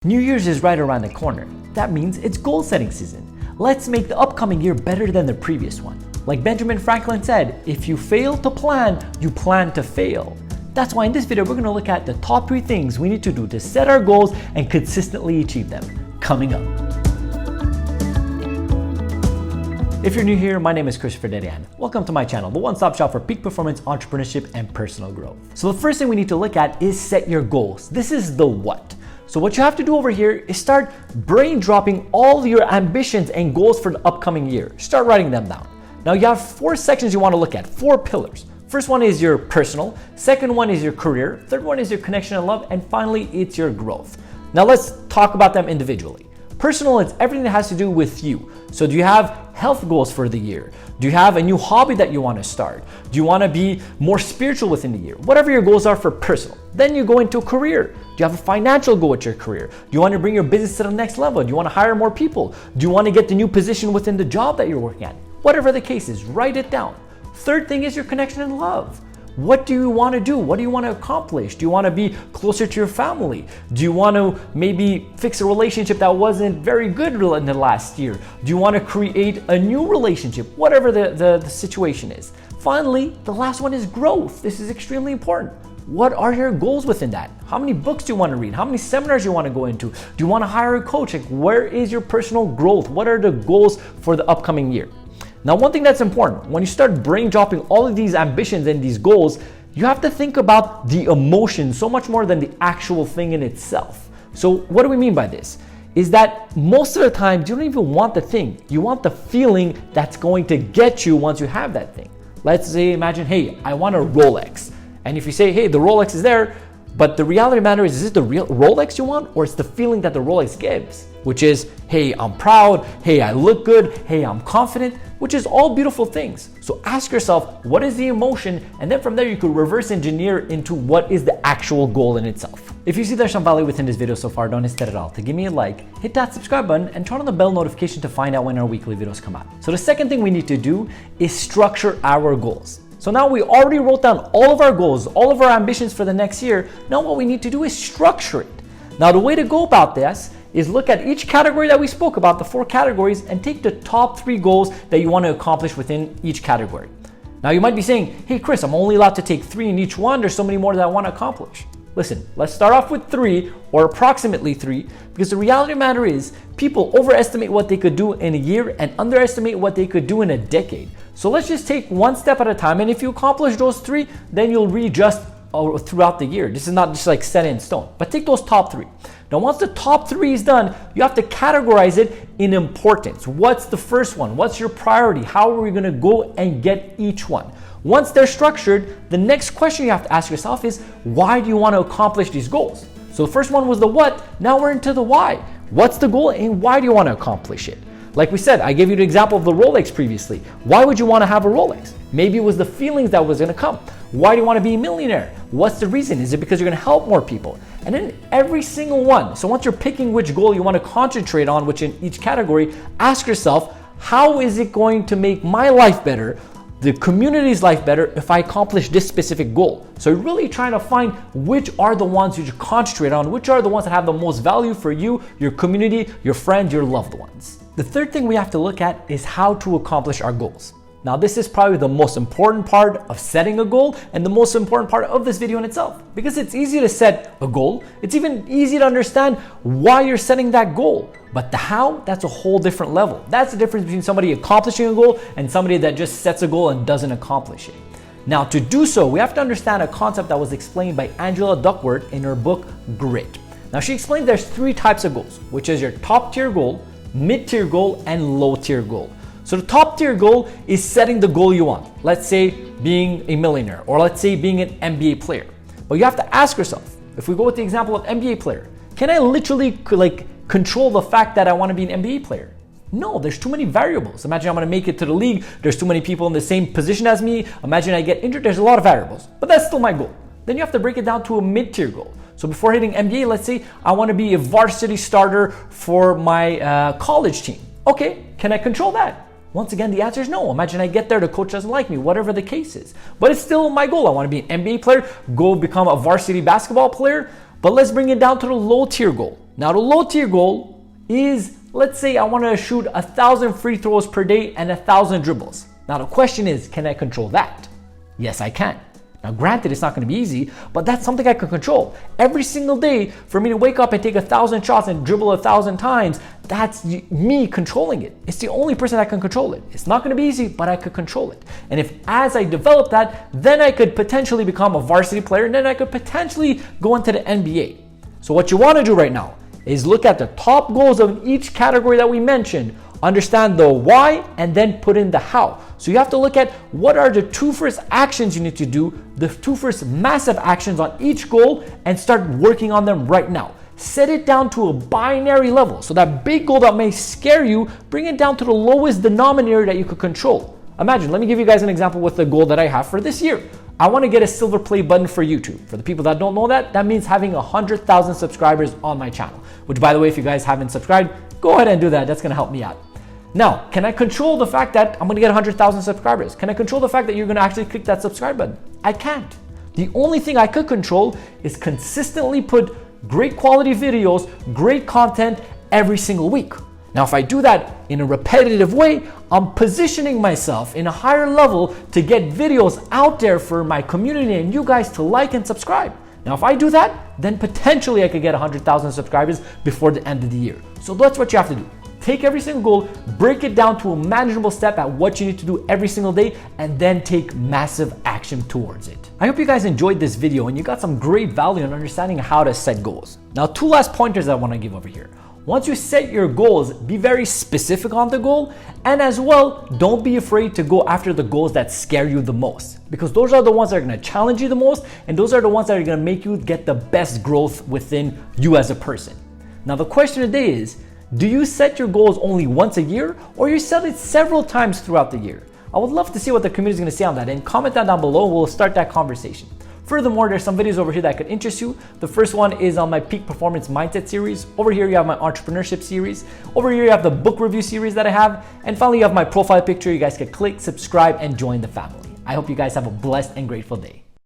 New Year's is right around the corner. That means it's goal setting season. Let's make the upcoming year better than the previous one. Like Benjamin Franklin said, if you fail to plan, you plan to fail. That's why in this video, we're gonna look at the top 3 things we need to do to set our goals and consistently achieve them. Coming up. If you're new here, my name is Dedeyan. Welcome to my channel, the one-stop shop for peak performance, entrepreneurship, and personal growth. So the first thing we need to look at is set your goals. This is the what. So what you have to do over here is start brain dropping all your ambitions and goals for the upcoming year. Start writing them down. Now you have 4 sections you want to look at, 4 pillars. First one is your personal, second one is your career, third one is your connection and love, and finally it's your growth. Now let's talk about them individually. Personal is everything that has to do with you. So do you have health goals for the year? Do you have a new hobby that you want to start? Do you want to be more spiritual within the year? Whatever your goals are for personal. Then you go into a career. Do you have a financial goal with your career? Do you want to bring your business to the next level? Do you want to hire more people? Do you want to get the new position within the job that you're working at? Whatever the case is, write it down. Third thing is your connection and love. What do you want to do? What do you want to accomplish? Do you want to be closer to your family? Do you want to maybe fix a relationship that wasn't very good in the last year? Do you want to create a new relationship? Whatever the situation is. Finally, the last one is growth. This is extremely important. What are your goals within that? How many books do you want to read? How many seminars do you want to go into? Do you want to hire a coach? Like, where is your personal growth? What are the goals for the upcoming year? Now, one thing that's important, when you start brain dropping all of these ambitions and these goals, you have to think about the emotion so much more than the actual thing in itself. So what do we mean by this? Is that most of the time, you don't even want the thing. You want the feeling that's going to get you once you have that thing. Let's say, imagine, hey, I want a Rolex. And if you say, hey, the Rolex is there, but the reality of the matter is it the real Rolex you want, or it's the feeling that the Rolex gives, which is, hey, I'm proud, hey, I look good, hey, I'm confident, which is all beautiful things. So ask yourself, what is the emotion? And then from there, you could reverse engineer into what is the actual goal in itself. If you see there's some value within this video so far, don't hesitate at all to give me a like, hit that subscribe button, and turn on the bell notification to find out when our weekly videos come out. So the second thing we need to do is structure our goals. So now we already wrote down all of our goals, all of our ambitions for the next year. Now what we need to do is structure it. Now the way to go about this is look at each category that we spoke about, the 4 categories, and take the top 3 goals that you want to accomplish within each category. Now you might be saying, hey Chris, I'm only allowed to take 3 in each one. There's so many more that I want to accomplish. Listen, let's start off with 3 or approximately 3, because the reality of the matter is people overestimate what they could do in a year and underestimate what they could do in a decade. So let's just take one step at a time. And if you accomplish those 3, then you'll readjust throughout the year. This is not just like set in stone, but take those top 3. Now, once the top 3 is done, you have to categorize it in importance. What's the first one? What's your priority? How are we going to go and get each one? Once they're structured, the next question you have to ask yourself is, why do you want to accomplish these goals? So the first one was the what, now we're into the why. What's the goal and why do you want to accomplish it? Like we said, I gave you the example of the Rolex previously. Why would you want to have a Rolex? Maybe it was the feelings that was going to come. Why do you want to be a millionaire? What's the reason? Is it because you're going to help more people? And then every single one. So once you're picking which goal you want to concentrate on, which in each category, ask yourself, how is it going to make my life better, the community's life better, if I accomplish this specific goal? So you're really trying to find which are the ones you should concentrate on, which are the ones that have the most value for you, your community, your friends, your loved ones. The third thing we have to look at is how to accomplish our goals. Now, this is probably the most important part of setting a goal and the most important part of this video in itself, because it's easy to set a goal. It's even easy to understand why you're setting that goal, but the how, that's a whole different level. That's the difference between somebody accomplishing a goal and somebody that just sets a goal and doesn't accomplish it. Now, to do so, we have to understand a concept that was explained by Angela Duckworth in her book, Grit. Now, she explained there's 3 types of goals, which is your top tier goal, mid-tier goal, and low-tier goal. So the top tier goal is setting the goal you want. Let's say being a millionaire, or let's say being an NBA player. But you have to ask yourself, if we go with the example of NBA player, can I literally control the fact that I want to be an NBA player? No, there's too many variables. Imagine I'm going to make it to the league. There's too many people in the same position as me. Imagine I get injured. There's a lot of variables, but that's still my goal. Then you have to break it down to a mid-tier goal. So before hitting NBA, let's say I want to be a varsity starter for my college team. Okay, can I control that? Once again, the answer is no. Imagine I get there, the coach doesn't like me, whatever the case is. But it's still my goal. I want to be an NBA player, go become a varsity basketball player. But let's bring it down to the low tier goal. Now the low tier goal is, let's say I want to shoot 1,000 free throws per day and 1,000 dribbles. Now the question is, can I control that? Yes, I can. Now granted, it's not going to be easy, but that's something I can control. Every single day for me to wake up and take 1,000 shots and dribble 1,000 times, that's me controlling it. It's the only person that can control it. It's not going to be easy, but I could control it. And if as I develop that, then I could potentially become a varsity player, and then I could potentially go into the NBA. So what you want to do right now is look at the top goals of each category that we mentioned, understand the why, and then put in the how. So you have to look at what are the 2 first actions you need to do, the 2 first massive actions on each goal, and start working on them right now. Set it down to a binary level. So that big goal that may scare you, bring it down to the lowest denominator that you could control. Imagine, let me give you guys an example with the goal that I have for this year. I want to get a silver play button for YouTube. For the people that don't know that, that means having 100,000 subscribers on my channel, which by the way, if you guys haven't subscribed, go ahead and do that. That's going to help me out. Now, can I control the fact that I'm going to get 100,000 subscribers? Can I control the fact that you're going to actually click that subscribe button? I can't. The only thing I could control is consistently put great quality videos, great content every single week. Now, if I do that in a repetitive way, I'm positioning myself in a higher level to get videos out there for my community and you guys to like and subscribe. Now, if I do that, then potentially I could get 100,000 subscribers before the end of the year. So that's what you have to do. Take every single goal, break it down to a manageable step at what you need to do every single day, and then take massive action towards it. I hope you guys enjoyed this video and you got some great value in understanding how to set goals. Now, 2 last pointers I want to give over here. Once you set your goals, be very specific on the goal, and as well, don't be afraid to go after the goals that scare you the most, because those are the ones that are going to challenge you the most, and those are the ones that are going to make you get the best growth within you as a person. Now, the question today is, do you set your goals only once a year, or you set it several times throughout the year? I would love to see what the community is going to say on that, and comment that down below. We'll start that conversation. Furthermore, there's some videos over here that could interest you. The first one is on my Peak Performance Mindset series. Over here, you have my entrepreneurship series. Over here, you have the book review series that I have. And finally, you have my profile picture. You guys can click, subscribe, and join the family. I hope you guys have a blessed and grateful day.